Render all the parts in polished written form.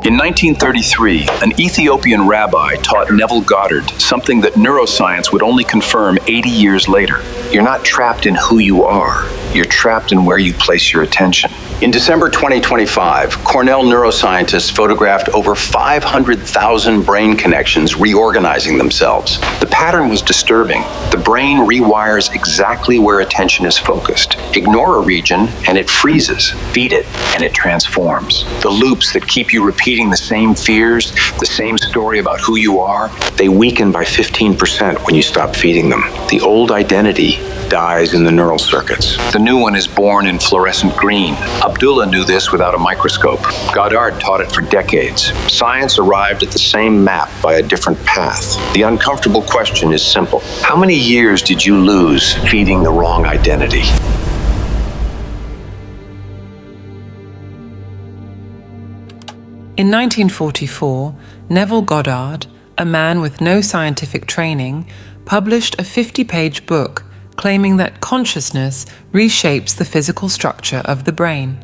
In 1933, an Ethiopian rabbi taught Neville Goddard something that neuroscience would only confirm 80 years later. You're not trapped in who you are. You're trapped in where you place your attention. In December 2025, Cornell neuroscientists photographed over 500,000 brain connections reorganizing themselves. The pattern was disturbing. The brain rewires exactly where attention is focused. Ignore a region and it freezes. Feed it and it transforms. The loops that keep you repeating the same fears, the same story about who you are, they weaken by 15% when you stop feeding them. The old identity dies in the neural circuits. The new one is born in fluorescent green. Abdullah knew this without a microscope. Goddard taught it for decades. Science arrived at the same map by a different path. The uncomfortable question is simple. How many years did you lose feeding the wrong identity? In 1944, Neville Goddard, a man with no scientific training, published a 50-page book claiming that consciousness reshapes the physical structure of the brain.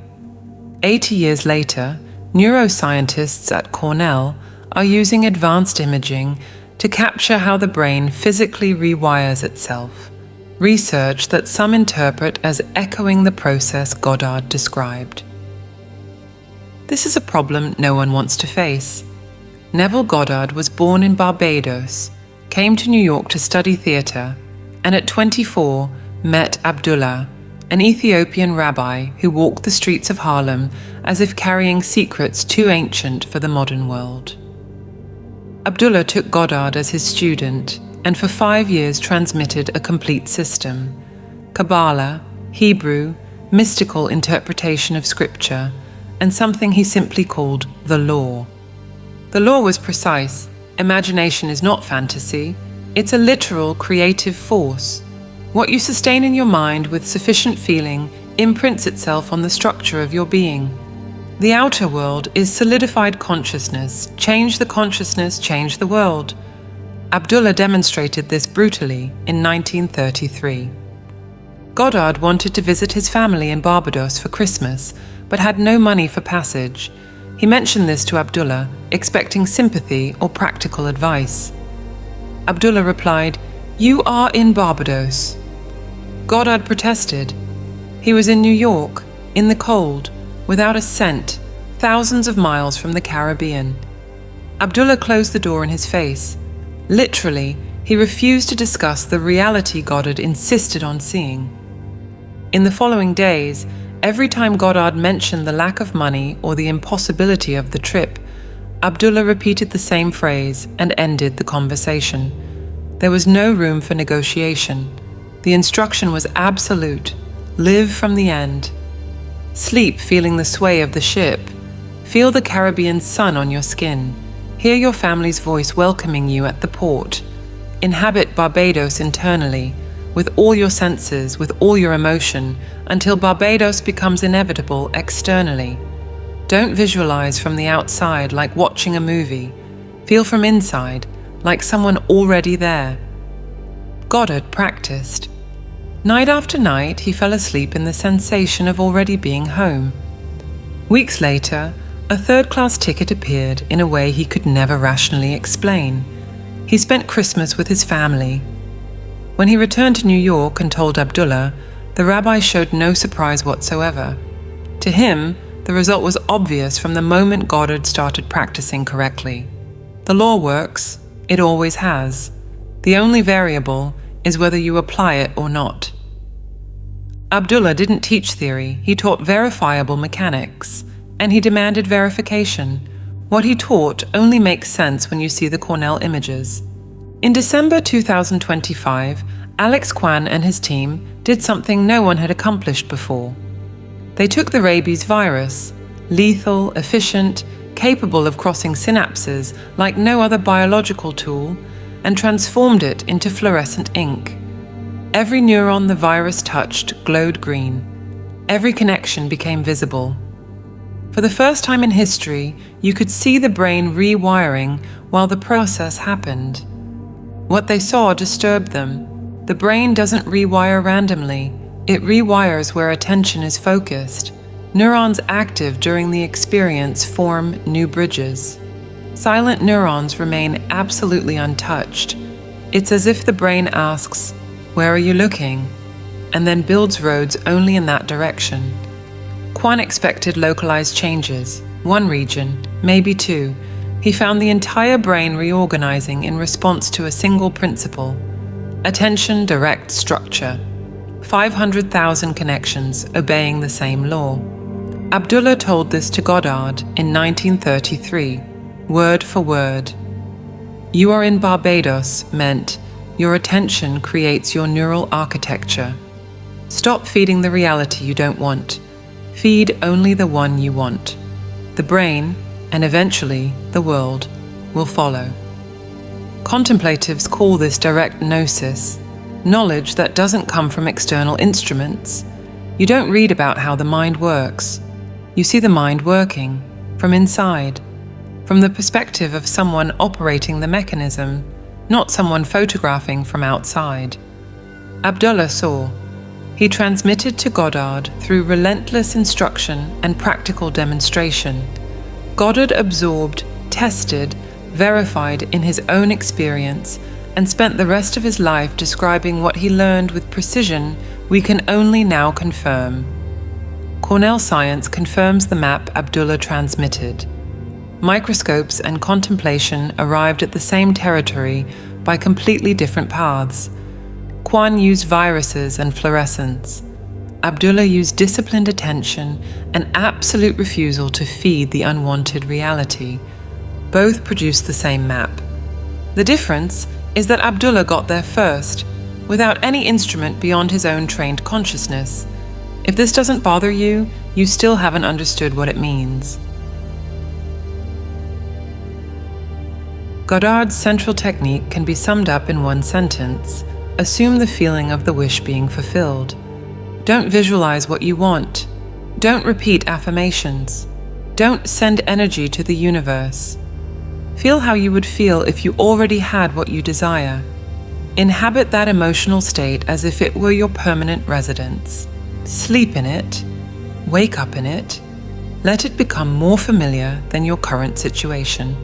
80 years later, neuroscientists at Cornell are using advanced imaging to capture how the brain physically rewires itself, research that some interpret as echoing the process Goddard described. This is a problem no one wants to face. Neville Goddard was born in Barbados, came to New York to study theatre, and at 24 met Abdullah, an Ethiopian rabbi who walked the streets of Harlem as if carrying secrets too ancient for the modern world. Abdullah took Goddard as his student and for 5 years transmitted a complete system: Kabbalah, Hebrew, mystical interpretation of scripture, and something he simply called the law. The law was precise. Imagination is not fantasy. It's a literal creative force. What you sustain in your mind with sufficient feeling imprints itself on the structure of your being. The outer world is solidified consciousness. Change the consciousness, change the world. Abdullah demonstrated this brutally in 1933. Goddard wanted to visit his family in Barbados for Christmas, but had no money for passage. He mentioned this to Abdullah, expecting sympathy or practical advice. Abdullah replied, "You are in Barbados." Goddard protested. He was in New York, in the cold, without a cent, thousands of miles from the Caribbean. Abdullah closed the door in his face. Literally, he refused to discuss the reality Goddard insisted on seeing. In the following days, every time Goddard mentioned the lack of money or the impossibility of the trip, Abdullah repeated the same phrase and ended the conversation. There was no room for negotiation. The instruction was absolute. Live from the end. Sleep feeling the sway of the ship. Feel the Caribbean sun on your skin. Hear your family's voice welcoming you at the port. Inhabit Barbados internally, with all your senses, with all your emotion, until Barbados becomes inevitable externally. Don't visualize from the outside like watching a movie. Feel from inside, like someone already there. Goddard practiced. Night after night, he fell asleep in the sensation of already being home. Weeks later, a third-class ticket appeared in a way he could never rationally explain. He spent Christmas with his family. When he returned to New York and told Abdullah, the rabbi showed no surprise whatsoever. To him, the result was obvious from the moment Goddard started practicing correctly. The law works. It always has. The only variable is whether you apply it or not. Abdullah didn't teach theory. He taught verifiable mechanics, and he demanded verification. What he taught only makes sense when you see the Cornell images. In December 2025, Alex Kwan and his team did something no one had accomplished before. They took the rabies virus, lethal, efficient, capable of crossing synapses like no other biological tool, and transformed it into fluorescent ink. Every neuron the virus touched glowed green. Every connection became visible. For the first time in history, you could see the brain rewiring while the process happened. What they saw disturbed them. The brain doesn't rewire randomly. It rewires where attention is focused. Neurons active during the experience form new bridges. Silent neurons remain absolutely untouched. It's as if the brain asks, "Where are you looking?" and then builds roads only in that direction. Quan expected localized changes, one region, maybe two. He found the entire brain reorganizing in response to a single principle: attention direct structure. 500,000 connections obeying the same law. Abdullah told this to Goddard in 1933, word for word. "You are in Barbados" meant your attention creates your neural architecture. Stop feeding the reality you don't want. Feed only the one you want. The brain, and eventually the world, will follow. Contemplatives call this direct gnosis, knowledge that doesn't come from external instruments. You don't read about how the mind works. You see the mind working, from inside, from the perspective of someone operating the mechanism, not someone photographing from outside. Abdullah saw. He transmitted to Goddard through relentless instruction and practical demonstration. Goddard absorbed, tested, verified in his own experience, and spent the rest of his life describing what he learned with precision we can only now confirm. Cornell science confirms the map Abdullah transmitted. Microscopes and contemplation arrived at the same territory by completely different paths. Quan used viruses and fluorescence. Abdullah used disciplined attention and absolute refusal to feed the unwanted reality. Both produced the same map. The difference is that Abdullah got there first, without any instrument beyond his own trained consciousness. If this doesn't bother you, you still haven't understood what it means. Goddard's central technique can be summed up in one sentence. Assume the feeling of the wish being fulfilled. Don't visualize what you want. Don't repeat affirmations. Don't send energy to the universe. Feel how you would feel if you already had what you desire. Inhabit that emotional state as if it were your permanent residence. Sleep in it. Wake up in it. Let it become more familiar than your current situation.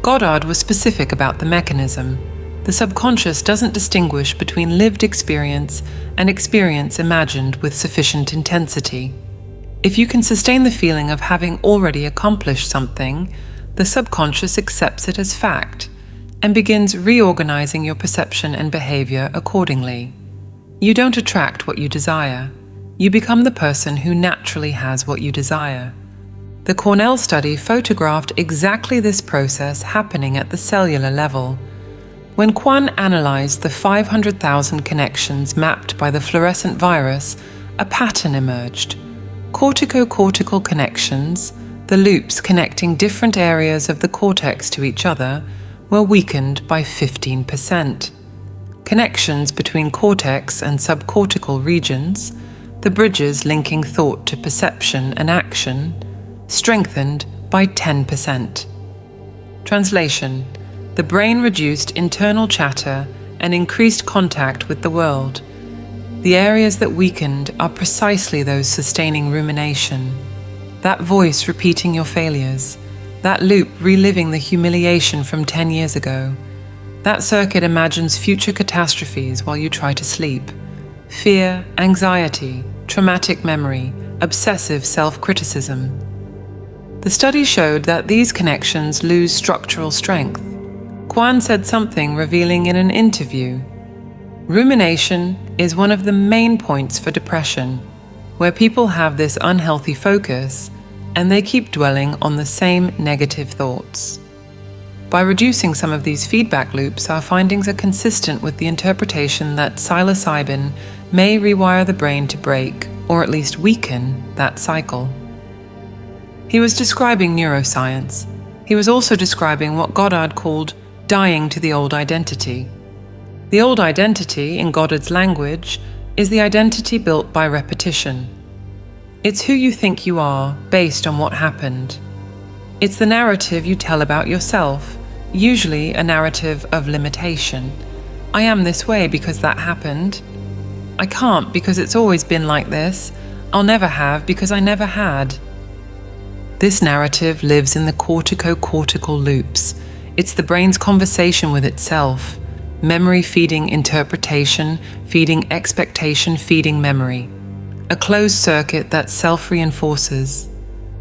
Goddard was specific about the mechanism. The subconscious doesn't distinguish between lived experience and experience imagined with sufficient intensity. If you can sustain the feeling of having already accomplished something, the subconscious accepts it as fact and begins reorganizing your perception and behavior accordingly. You don't attract what you desire. You become the person who naturally has what you desire. The Cornell study photographed exactly this process happening at the cellular level. When Quan analyzed the 500,000 connections mapped by the fluorescent virus, a pattern emerged. Cortico-cortical connections, the loops connecting different areas of the cortex to each other, were weakened by 15%. Connections between cortex and subcortical regions, the bridges linking thought to perception and action, strengthened by 10%. Translation: the brain reduced internal chatter and increased contact with the world. The areas that weakened are precisely those sustaining rumination. That voice repeating your failures. That loop reliving the humiliation from 10 years ago. That circuit imagines future catastrophes while you try to sleep. Fear, anxiety, traumatic memory, obsessive self-criticism. The study showed that these connections lose structural strength. Quan said something revealing in an interview. Rumination is one of the main points for depression, where people have this unhealthy focus and they keep dwelling on the same negative thoughts. By reducing some of these feedback loops, our findings are consistent with the interpretation that psilocybin may rewire the brain to break, or at least weaken, that cycle. He was describing neuroscience. He was also describing what Goddard called dying to the old identity. The old identity, in Goddard's language, is the identity built by repetition. It's who you think you are based on what happened. It's the narrative you tell about yourself, usually a narrative of limitation. I am this way because that happened. I can't because it's always been like this. I'll never have because I never had. This narrative lives in the cortico-cortical loops. It's the brain's conversation with itself. Memory feeding interpretation, feeding expectation, feeding memory. A closed circuit that self-reinforces.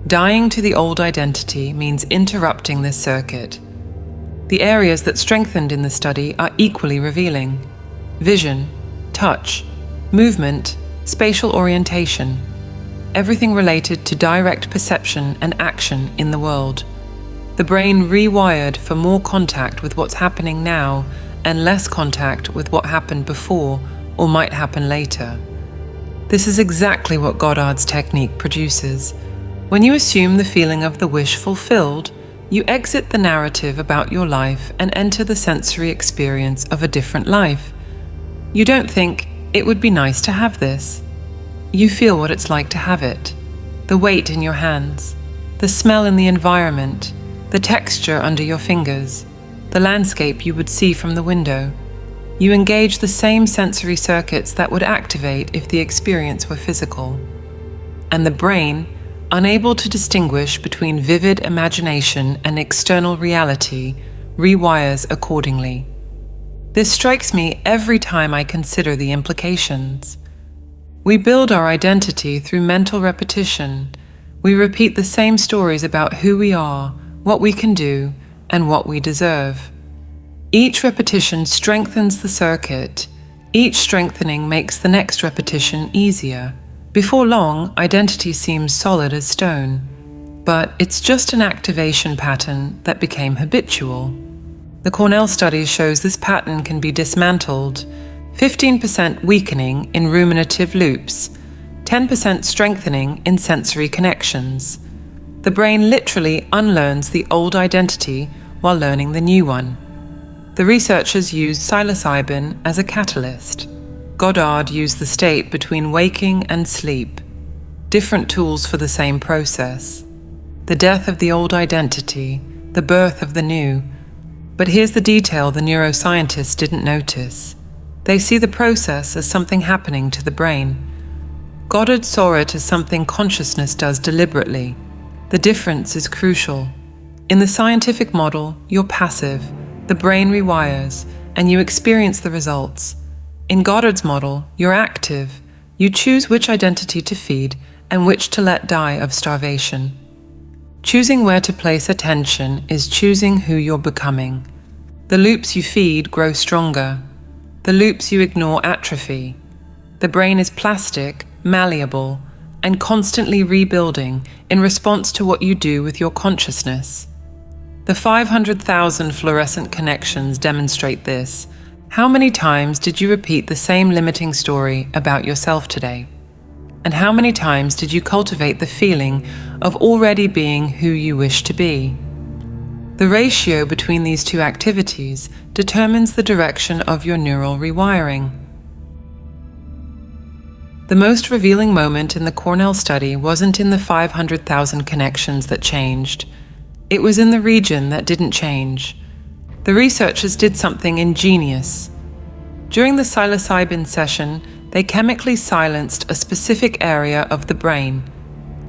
Dying to the old identity means interrupting this circuit. The areas that strengthened in the study are equally revealing. Vision, touch, movement, spatial orientation. Everything related to direct perception and action in the world. The brain rewired for more contact with what's happening now and less contact with what happened before or might happen later. This is exactly what Goddard's technique produces. When you assume the feeling of the wish fulfilled, you exit the narrative about your life and enter the sensory experience of a different life. You don't think, it would be nice to have this. You feel what it's like to have it. The weight in your hands, the smell in the environment, the texture under your fingers, the landscape you would see from the window. You engage the same sensory circuits that would activate if the experience were physical. And the brain, unable to distinguish between vivid imagination and external reality, rewires accordingly. This strikes me every time I consider the implications. We build our identity through mental repetition. We repeat the same stories about who we are, what we can do, and what we deserve. Each repetition strengthens the circuit. Each strengthening makes the next repetition easier. Before long, identity seems solid as stone, but it's just an activation pattern that became habitual. The Cornell study shows this pattern can be dismantled, 15% weakening in ruminative loops, 10% strengthening in sensory connections. The brain literally unlearns the old identity while learning the new one. The researchers used psilocybin as a catalyst. Goddard used the state between waking and sleep. Different tools for the same process. The death of the old identity, the birth of the new. But here's the detail the neuroscientists didn't notice. They see the process as something happening to the brain. Goddard saw it as something consciousness does deliberately. The difference is crucial. In the scientific model, you're passive, the brain rewires, and you experience the results. In Goddard's model, you're active. You choose which identity to feed and which to let die of starvation. Choosing where to place attention is choosing who you're becoming. The loops you feed grow stronger. The loops you ignore atrophy. The brain is plastic, malleable, and constantly rebuilding in response to what you do with your consciousness. The 500,000 fluorescent connections demonstrate this. How many times did you repeat the same limiting story about yourself today? And how many times did you cultivate the feeling of already being who you wish to be? The ratio between these two activities determines the direction of your neural rewiring. The most revealing moment in the Cornell study wasn't in the 500,000 connections that changed. It was in the region that didn't change. The researchers did something ingenious. During the psilocybin session, they chemically silenced a specific area of the brain.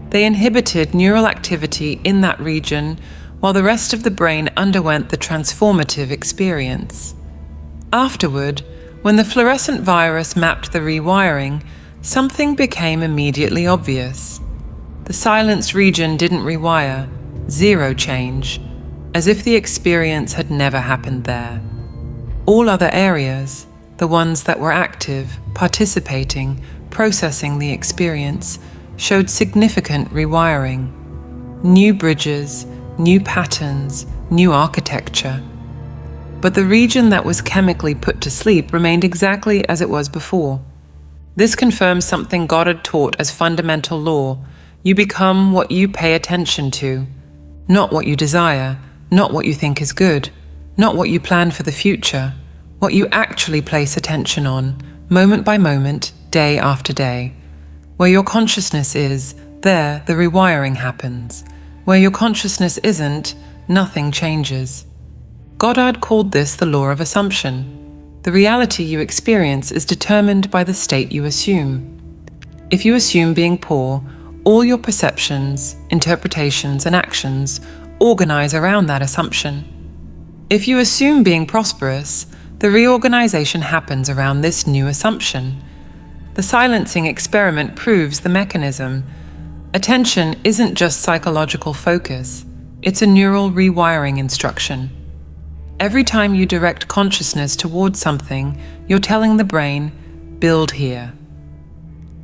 They inhibited neural activity in that region while the rest of the brain underwent the transformative experience. Afterward, when the fluorescent virus mapped the rewiring, something became immediately obvious. The silenced region didn't rewire, zero change, as if the experience had never happened there. All other areas, the ones that were active, participating, processing the experience, showed significant rewiring. New bridges, new patterns, new architecture. But the region that was chemically put to sleep remained exactly as it was before. This confirms something Goddard taught as fundamental law. You become what you pay attention to, not what you desire, not what you think is good, not what you plan for the future, what you actually place attention on, moment by moment, day after day. Where your consciousness is, there the rewiring happens. Where your consciousness isn't, nothing changes. Goddard called this the law of assumption. The reality you experience is determined by the state you assume. If you assume being poor, all your perceptions, interpretations, and actions organize around that assumption. If you assume being prosperous, the reorganization happens around this new assumption. The silencing experiment proves the mechanism. Attention isn't just psychological focus, it's a neural rewiring instruction. Every time you direct consciousness towards something, you're telling the brain, build here.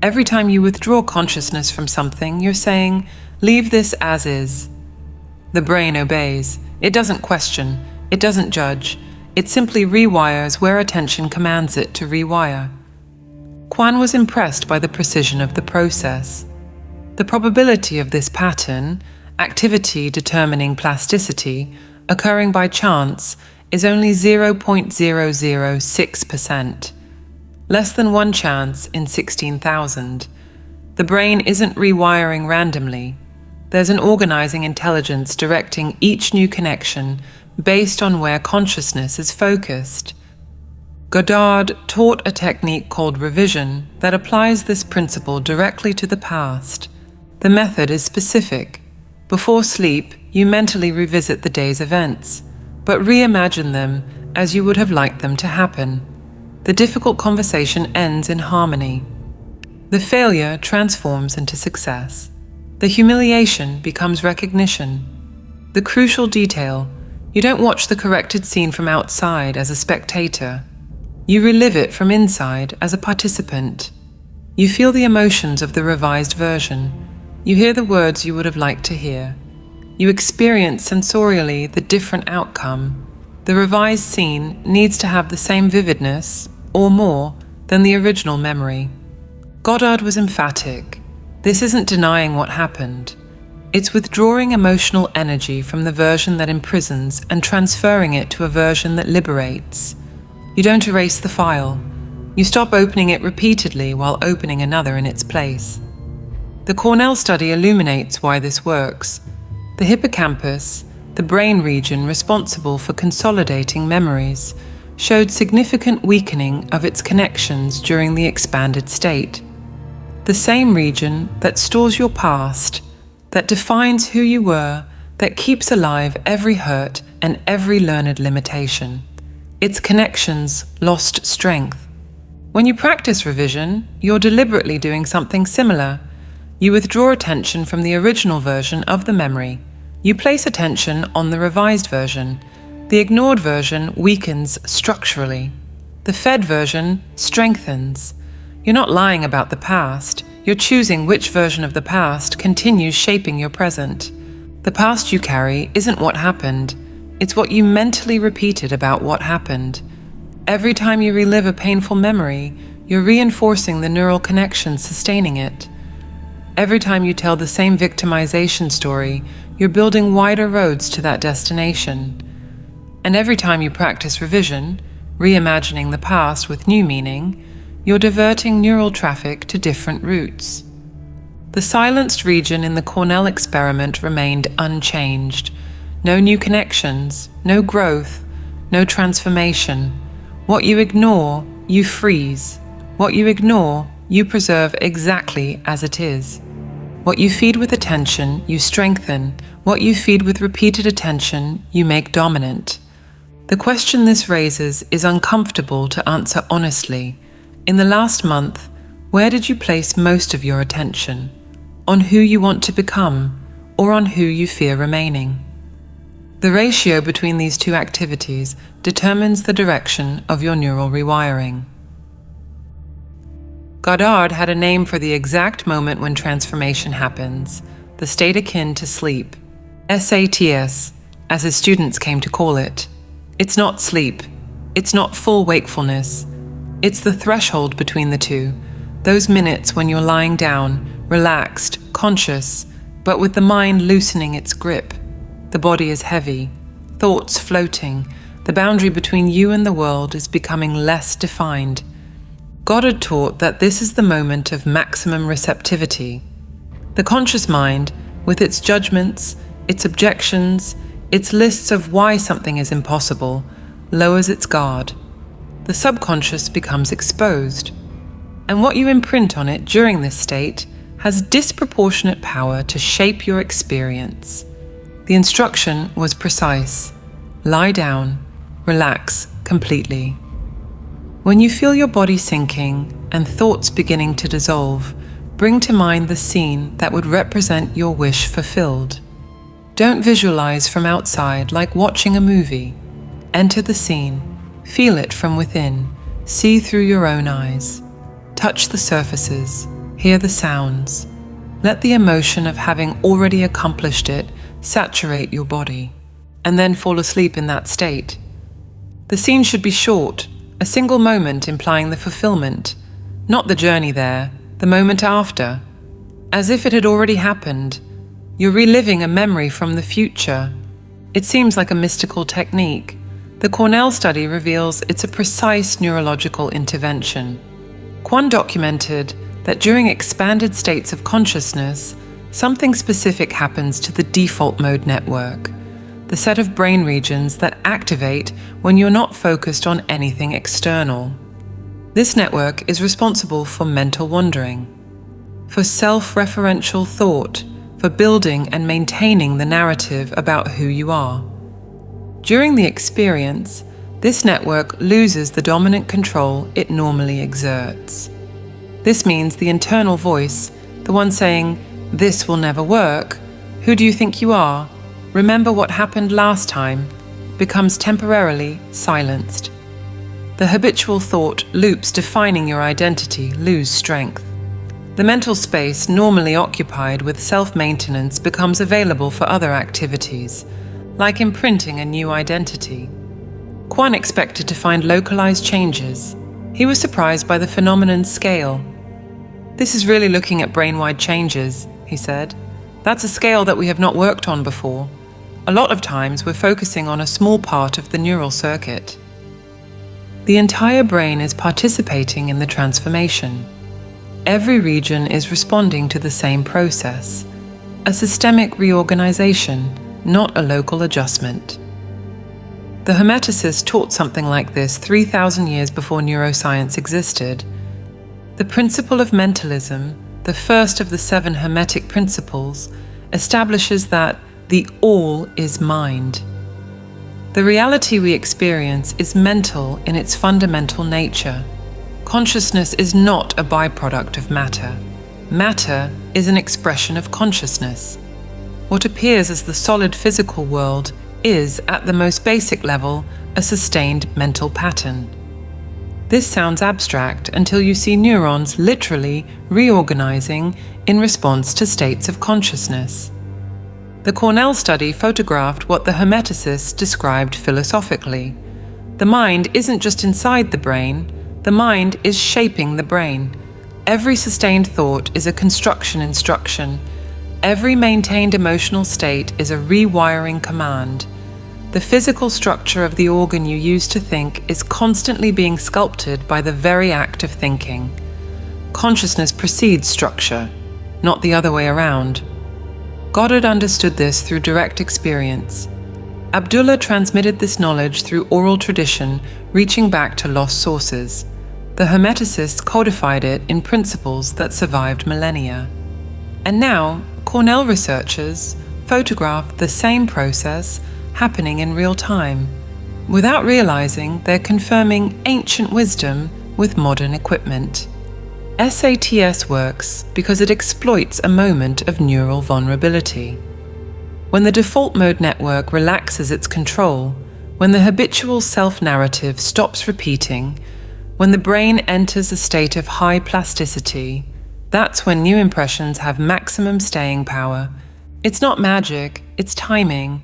Every time you withdraw consciousness from something, you're saying, leave this as is. The brain obeys. It doesn't question. It doesn't judge. It simply rewires where attention commands it to rewire. Quan was impressed by the precision of the process. The probability of this pattern, activity determining plasticity, occurring by chance, is only 0.006%. Less than one chance in 16,000. The brain isn't rewiring randomly. There's an organizing intelligence directing each new connection based on where consciousness is focused. Goddard taught a technique called revision that applies this principle directly to the past. The method is specific. Before sleep, you mentally revisit the day's events, but reimagine them as you would have liked them to happen. The difficult conversation ends in harmony. The failure transforms into success. The humiliation becomes recognition. The crucial detail: you don't watch the corrected scene from outside as a spectator. You relive it from inside as a participant. You feel the emotions of the revised version. You hear the words you would have liked to hear. You experience sensorially the different outcome. The revised scene needs to have the same vividness, or more, than the original memory. Goddard was emphatic. This isn't denying what happened. It's withdrawing emotional energy from the version that imprisons and transferring it to a version that liberates. You don't erase the file. You stop opening it repeatedly while opening another in its place. The Cornell study illuminates why this works. The hippocampus, the brain region responsible for consolidating memories, showed significant weakening of its connections during the expanded state. The same region that stores your past, that defines who you were, that keeps alive every hurt and every learned limitation. Its connections lost strength. When you practice revision, you're deliberately doing something similar. You withdraw attention from the original version of the memory. You place attention on the revised version. The ignored version weakens structurally. The fed version strengthens. You're not lying about the past. You're choosing which version of the past continues shaping your present. The past you carry isn't what happened. It's what you mentally repeated about what happened. Every time you relive a painful memory, you're reinforcing the neural connections sustaining it. Every time you tell the same victimization story, you're building wider roads to that destination. And every time you practice revision, reimagining the past with new meaning, you're diverting neural traffic to different routes. The silenced region in the Cornell experiment remained unchanged. No new connections, no growth, no transformation. What you ignore, you freeze. What you ignore, you preserve exactly as it is. What you feed with attention, you strengthen. What you feed with repeated attention, you make dominant. The question this raises is uncomfortable to answer honestly. In the last month, where did you place most of your attention? On who you want to become, or on who you fear remaining? The ratio between these two activities determines the direction of your neural rewiring. Goddard had a name for the exact moment when transformation happens, the state akin to sleep, SATS, as his students came to call it. It's not sleep. It's not full wakefulness. It's the threshold between the two, those minutes when you're lying down, relaxed, conscious, but with the mind loosening its grip. The body is heavy, thoughts floating, the boundary between you and the world is becoming less defined. Goddard taught that this is the moment of maximum receptivity. The conscious mind, with its judgments, its objections, its lists of why something is impossible, lowers its guard. The subconscious becomes exposed. And what you imprint on it during this state has disproportionate power to shape your experience. The instruction was precise. Lie down, relax completely. When you feel your body sinking and thoughts beginning to dissolve, bring to mind the scene that would represent your wish fulfilled. Don't visualize from outside like watching a movie. Enter the scene, feel it from within, see through your own eyes. Touch the surfaces, hear the sounds. Let the emotion of having already accomplished it saturate your body, and then fall asleep in that state. The scene should be short, a single moment implying the fulfillment, not the journey there, the moment after. As if it had already happened, you're reliving a memory from the future. It seems like a mystical technique. The Cornell study reveals it's a precise neurological intervention. Kwon documented that during expanded states of consciousness, something specific happens to the default mode network, the set of brain regions that activate when you're not focused on anything external. This network is responsible for mental wandering, for self-referential thought, for building and maintaining the narrative about who you are. During the experience, this network loses the dominant control it normally exerts. This means the internal voice, the one saying, "This will never work," "Who do you think you are?" "Remember what happened last time," becomes temporarily silenced. The habitual thought loops defining your identity lose strength. The mental space normally occupied with self-maintenance becomes available for other activities, like imprinting a new identity. Kwon expected to find localized changes. He was surprised by the phenomenon's scale. "This is really looking at brain-wide changes," he said. "That's a scale that we have not worked on before. A lot of times we're focusing on a small part of the neural circuit." The entire brain is participating in the transformation. Every region is responding to the same process, a systemic reorganization, not a local adjustment. The Hermeticists taught something like this 3,000 years before neuroscience existed. The principle of mentalism, the first of the 7 Hermetic principles, establishes that the all is mind. The reality we experience is mental in its fundamental nature. Consciousness is not a byproduct of matter. Matter is an expression of consciousness. What appears as the solid physical world is, at the most basic level, a sustained mental pattern. This sounds abstract until you see neurons literally reorganizing in response to states of consciousness. The Cornell study photographed what the Hermeticists described philosophically. The mind isn't just inside the brain, the mind is shaping the brain. Every sustained thought is a construction instruction. Every maintained emotional state is a rewiring command. The physical structure of the organ you use to think is constantly being sculpted by the very act of thinking. Consciousness precedes structure, not the other way around. Goddard understood this through direct experience. Abdullah transmitted this knowledge through oral tradition, reaching back to lost sources. The Hermeticists codified it in principles that survived millennia. And now, Cornell researchers photograph the same process happening in real time. Without realizing, they're confirming ancient wisdom with modern equipment. SATS works because it exploits a moment of neural vulnerability. When the default mode network relaxes its control, when the habitual self-narrative stops repeating, when the brain enters a state of high plasticity, that's when new impressions have maximum staying power. It's not magic, it's timing.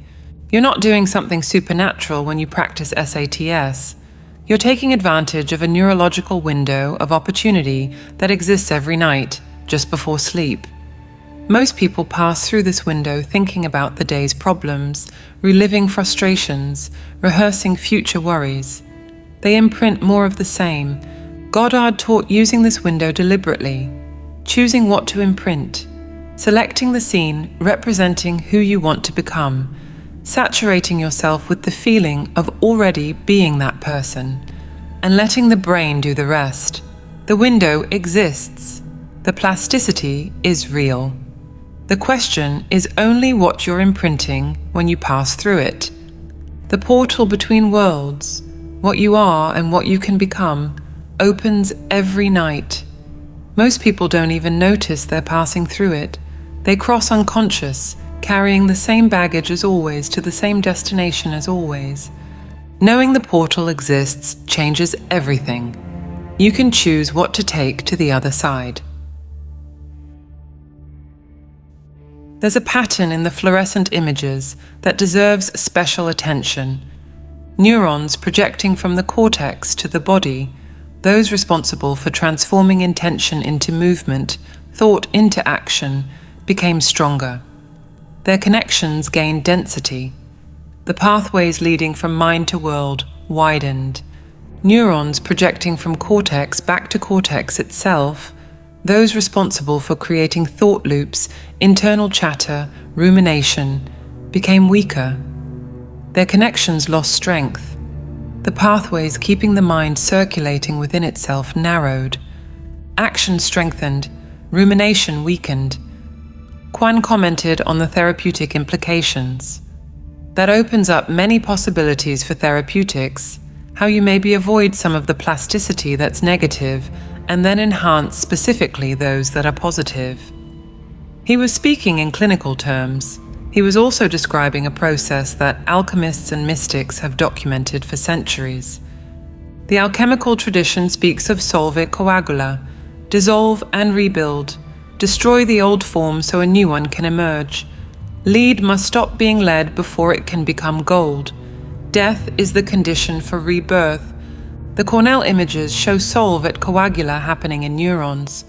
You're not doing something supernatural when you practice SATS. You're taking advantage of a neurological window of opportunity that exists every night, just before sleep. Most people pass through this window thinking about the day's problems, reliving frustrations, rehearsing future worries. They imprint more of the same. Goddard taught using this window deliberately, choosing what to imprint, selecting the scene representing who you want to become, saturating yourself with the feeling of already being that person, and letting the brain do the rest. The window exists. The plasticity is real. The question is only what you're imprinting when you pass through it. The portal between worlds, what you are and what you can become, opens every night. Most people don't even notice they're passing through it. They cross unconscious, carrying the same baggage as always to the same destination as always. Knowing the portal exists changes everything. You can choose what to take to the other side. There's a pattern in the fluorescent images that deserves special attention. Neurons projecting from the cortex to the body, those responsible for transforming intention into movement, thought into action, became stronger. Their connections gained density. The pathways leading from mind to world widened. Neurons projecting from cortex back to cortex itself, those responsible for creating thought loops, internal chatter, rumination, became weaker. Their connections lost strength. The pathways keeping the mind circulating within itself narrowed. Action strengthened, rumination weakened. Kwan commented on the therapeutic implications. That opens up many possibilities for therapeutics, how you maybe avoid some of the plasticity that's negative and then enhance specifically those that are positive. He was speaking in clinical terms. He was also describing a process that alchemists and mystics have documented for centuries. The alchemical tradition speaks of solve coagula, dissolve and rebuild, destroy the old form so a new one can emerge. Lead must stop being lead before it can become gold. Death is the condition for rebirth. The Cornell images show solve et coagula happening in neurons.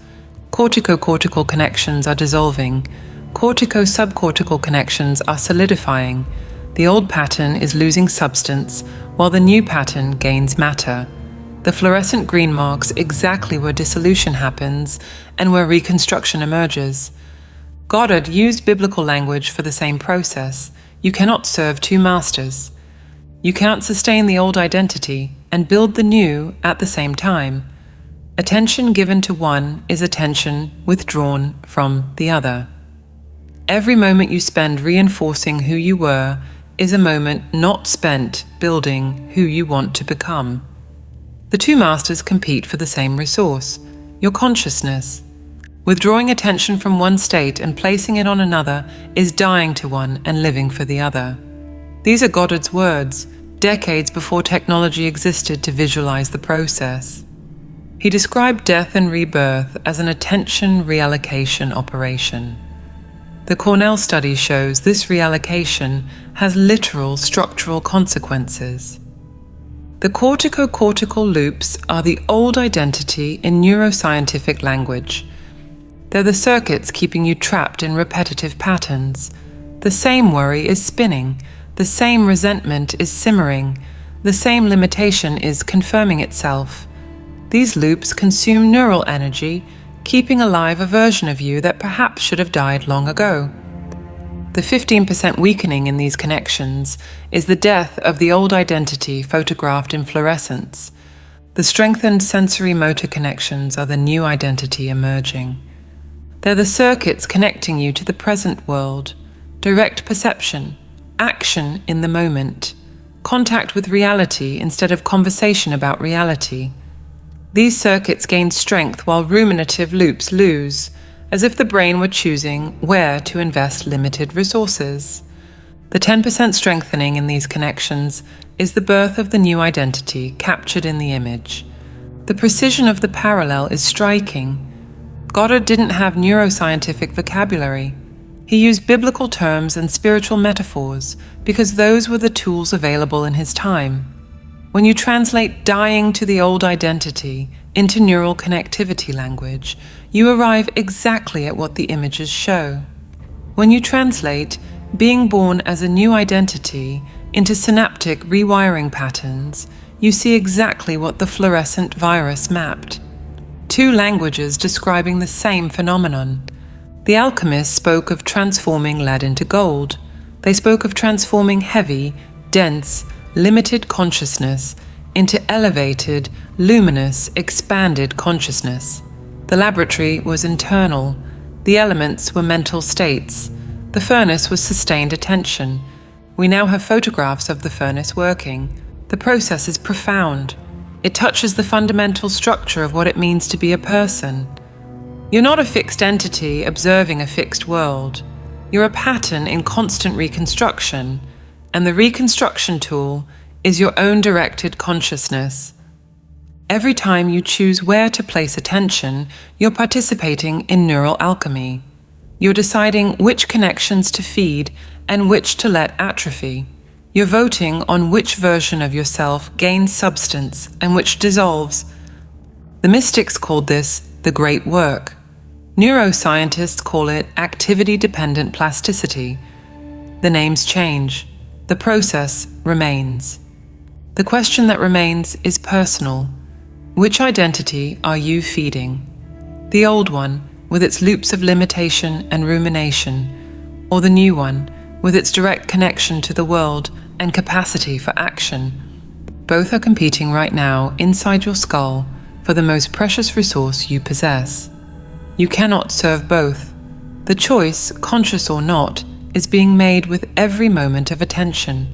Cortico-cortical connections are dissolving. Cortico-subcortical connections are solidifying. The old pattern is losing substance, while the new pattern gains matter. The fluorescent green marks exactly where dissolution happens and where reconstruction emerges. Goddard used biblical language for the same process. You cannot serve two masters. You can't sustain the old identity and build the new at the same time. Attention given to one is attention withdrawn from the other. Every moment you spend reinforcing who you were is a moment not spent building who you want to become. The two masters compete for the same resource, your consciousness. Withdrawing attention from one state and placing it on another is dying to one and living for the other. These are Goddard's words, decades before technology existed to visualize the process. He described death and rebirth as an attention reallocation operation. The Cornell study shows this reallocation has literal structural consequences. The cortico-cortical loops are the old identity in neuroscientific language. They're the circuits keeping you trapped in repetitive patterns. The same worry is spinning. The same resentment is simmering. The same limitation is confirming itself. These loops consume neural energy, keeping alive a version of you that perhaps should have died long ago. The 15% weakening in these connections is the death of the old identity photographed in fluorescence. The strengthened sensory motor connections are the new identity emerging. They're the circuits connecting you to the present world, direct perception, action in the moment, contact with reality instead of conversation about reality. These circuits gain strength while ruminative loops lose, as if the brain were choosing where to invest limited resources. The 10% strengthening in these connections is the birth of the new identity captured in the image. The precision of the parallel is striking. Goddard didn't have neuroscientific vocabulary. He used biblical terms and spiritual metaphors because those were the tools available in his time. When you translate dying to the old identity into neural connectivity language, you arrive exactly at what the images show. When you translate being born as a new identity into synaptic rewiring patterns, you see exactly what the fluorescent virus mapped. Two languages describing the same phenomenon. The alchemists spoke of transforming lead into gold. They spoke of transforming heavy, dense, limited consciousness into elevated, luminous, expanded consciousness. The laboratory was internal. The elements were mental states. The furnace was sustained attention. We now have photographs of the furnace working. The process is profound. It touches the fundamental structure of what it means to be a person. You're not a fixed entity observing a fixed world. You're a pattern in constant reconstruction, and the reconstruction tool is your own directed consciousness. Every time you choose where to place attention, you're participating in neural alchemy. You're deciding which connections to feed and which to let atrophy. You're voting on which version of yourself gains substance and which dissolves. The mystics called this the great work. Neuroscientists call it activity-dependent plasticity. The names change. The process remains. The question that remains is personal. Which identity are you feeding? The old one, with its loops of limitation and rumination, or the new one, with its direct connection to the world and capacity for action? Both are competing right now inside your skull for the most precious resource you possess. You cannot serve both. The choice, conscious or not, is being made with every moment of attention.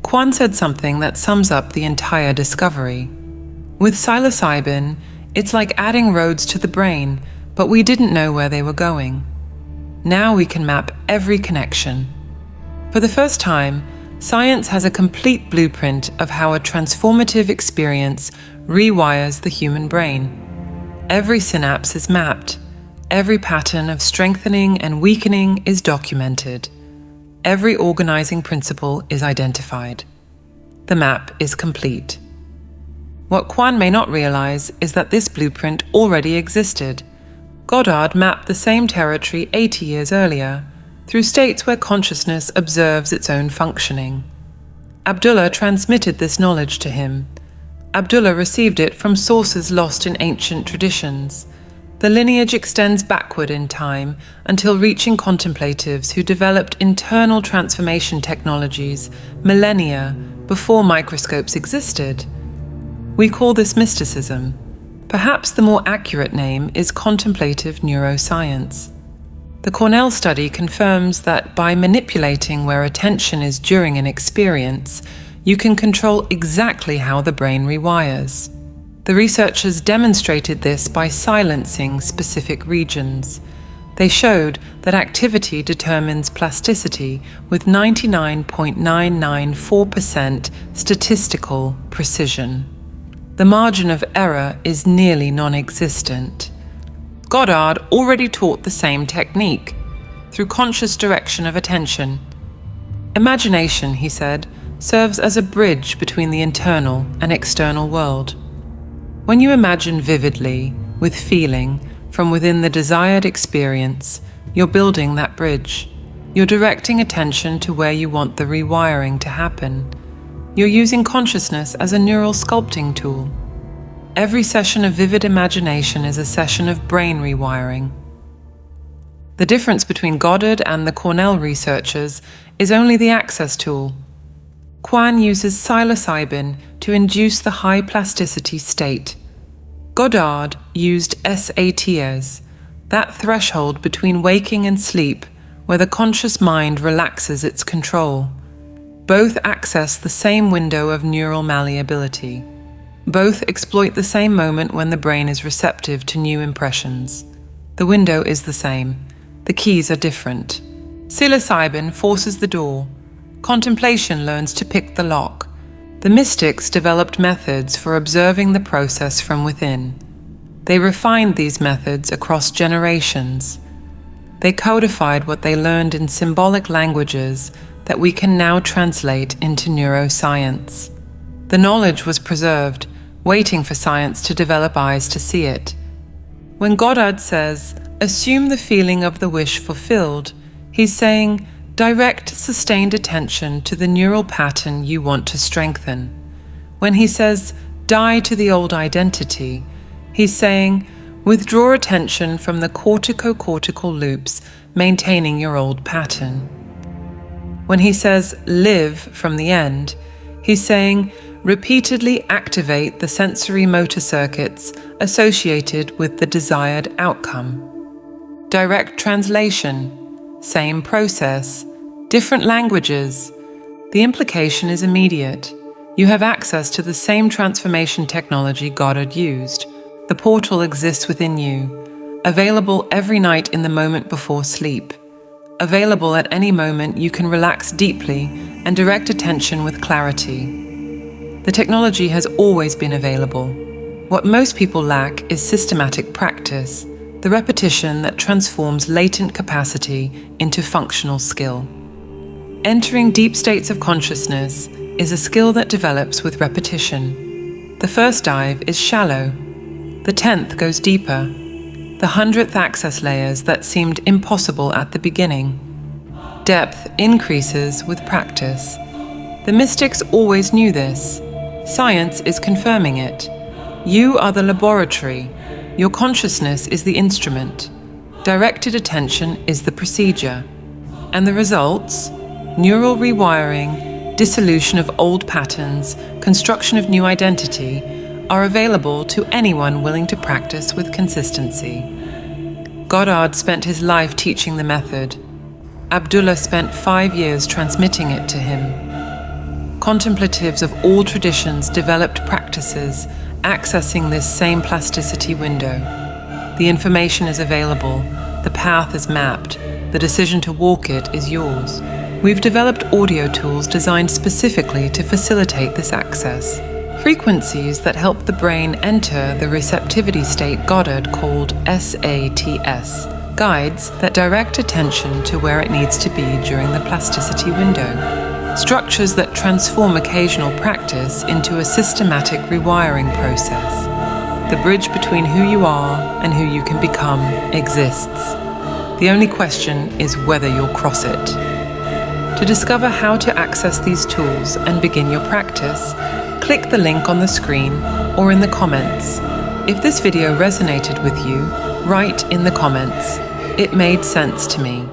Quan said something that sums up the entire discovery. With psilocybin, it's like adding roads to the brain, but we didn't know where they were going. Now we can map every connection. For the first time, science has a complete blueprint of how a transformative experience rewires the human brain. Every synapse is mapped. Every pattern of strengthening and weakening is documented. Every organizing principle is identified. The map is complete. What Quan may not realize is that this blueprint already existed. Goddard mapped the same territory 80 years earlier, through states where consciousness observes its own functioning. Abdullah transmitted this knowledge to him. Abdullah received it from sources lost in ancient traditions. The lineage extends backward in time until reaching contemplatives who developed internal transformation technologies millennia before microscopes existed. We call this mysticism. Perhaps the more accurate name is contemplative neuroscience. The Cornell study confirms that by manipulating where attention is during an experience, you can control exactly how the brain rewires. The researchers demonstrated this by silencing specific regions. They showed that activity determines plasticity with 99.994% statistical precision. The margin of error is nearly non-existent. Goddard already taught the same technique, through conscious direction of attention. Imagination, he said, serves as a bridge between the internal and external world. When you imagine vividly, with feeling, from within the desired experience, you're building that bridge. You're directing attention to where you want the rewiring to happen. You're using consciousness as a neural sculpting tool. Every session of vivid imagination is a session of brain rewiring. The difference between Goddard and the Cornell researchers is only the access tool. Quan uses psilocybin to induce the high plasticity state. Goddard used SATs, that threshold between waking and sleep where the conscious mind relaxes its control. Both access the same window of neural malleability. Both exploit the same moment when the brain is receptive to new impressions. The window is the same. The keys are different. Psilocybin forces the door. Contemplation learns to pick the lock. The mystics developed methods for observing the process from within. They refined these methods across generations. They codified what they learned in symbolic languages that we can now translate into neuroscience. The knowledge was preserved, waiting for science to develop eyes to see it. When Goddard says, "Assume the feeling of the wish fulfilled," he's saying, direct sustained attention to the neural pattern you want to strengthen. When he says, "Die to the old identity," he's saying, withdraw attention from the cortico-cortical loops maintaining your old pattern. When he says, "Live from the end," He's saying, repeatedly activate the sensory motor circuits associated with the desired outcome. Direct translation, same process, different languages. The implication is immediate. You have access to the same transformation technology Goddard used. The portal exists within you, available every night in the moment before sleep. Available at any moment, you can relax deeply and direct attention with clarity. The technology has always been available. What most people lack is systematic practice, the repetition that transforms latent capacity into functional skill. Entering deep states of consciousness is a skill that develops with repetition. The first dive is shallow. The 10th goes deeper. The 100th access layers that seemed impossible at the beginning. Depth increases with practice. The mystics always knew this. Science is confirming it. You are the laboratory. Your consciousness is the instrument. Directed attention is the procedure. And the results? Neural rewiring, dissolution of old patterns, construction of new identity, are available to anyone willing to practice with consistency. Goddard spent his life teaching the method. Abdullah spent 5 years transmitting it to him. Contemplatives of all traditions developed practices accessing this same plasticity window. The information is available, the path is mapped, the decision to walk it is yours. We've developed audio tools designed specifically to facilitate this access. Frequencies that help the brain enter the receptivity state Goddard called SATS, guides that direct attention to where it needs to be during the plasticity window, structures that transform occasional practice into a systematic rewiring process. The bridge between who you are and who you can become exists. The only question is whether you'll cross it. To discover how to access these tools and begin your practice, click the link on the screen or in the comments. If this video resonated with you, write in the comments, "It made sense to me."